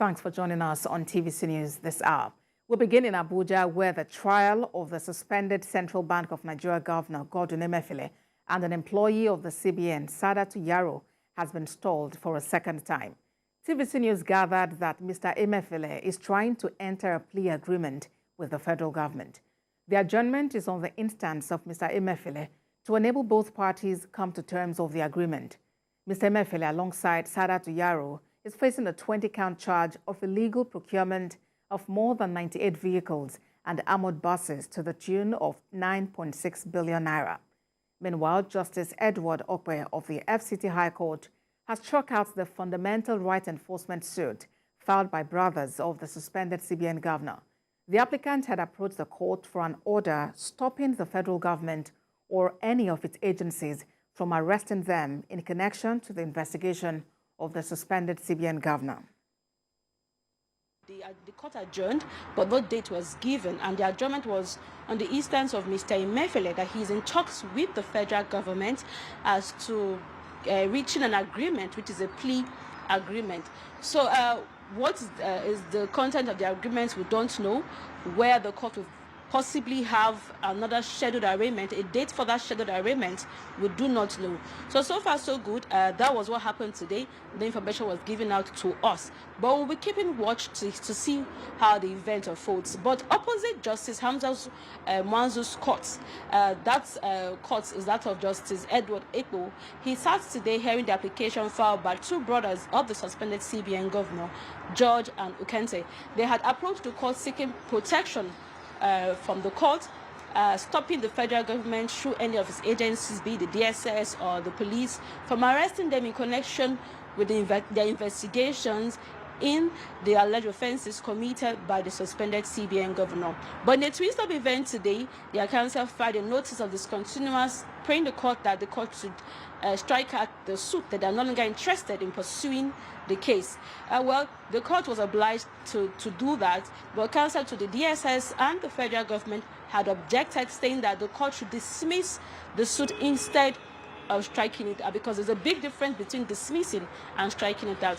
Thanks for joining us on TVC News this hour. We'll begin in Abuja, where the trial of the suspended Central Bank of Nigeria Governor Godwin Emefiele and an employee of the CBN Saadatu Yaro has been stalled for a second time. TVC News gathered that Mr. Emefiele is trying to enter a plea agreement with the federal government. The adjournment is on the instance of Mr. Emefiele to enable both parties come to terms of the agreement. Mr. Emefiele, alongside Saadatu Yaro, is facing a 20-count charge of illegal procurement of more than 98 vehicles and armored buses to the tune of 9.6 billion naira. Meanwhile, Justice Edward Okpe of the FCT High Court has struck out the fundamental right enforcement suit filed by brothers of the suspended CBN governor. The applicant had approached the court for an order stopping the federal government or any of its agencies from arresting them in connection to the investigation of the suspended CBN governor. The court adjourned, but no date was given, and the adjournment was on the instance of Mr. Emefiele that he's in talks with the federal government as to reaching an agreement, which is a plea agreement. So what is the content of the agreement, we don't know. Where the court will possibly have another scheduled arraignment, a date for that scheduled arraignment, we do not know. So far so good. That was what happened today. The information was given out to us, but we'll be keeping watch to see how the event unfolds. But opposite Justice Hamza Mwanzu's court, that court is that of Justice Edward Okpe. He sat today hearing the application filed by two brothers of the suspended CBN governor, George and Ukente. They had approached the court seeking protection from the court, stopping the federal government through any of its agencies, be it the DSS or the police, from arresting them in connection with their investigations in the alleged offenses committed by the suspended CBN governor. But in a twist of events today, their counsel filed a notice of discontinuance, praying the court that the court should strike out the suit, that they are no longer interested in pursuing the case. Well, the court was obliged to do that, but counsel to the DSS and the federal government had objected, saying that the court should dismiss the suit instead of striking it out, because there's a big difference between dismissing and striking it out.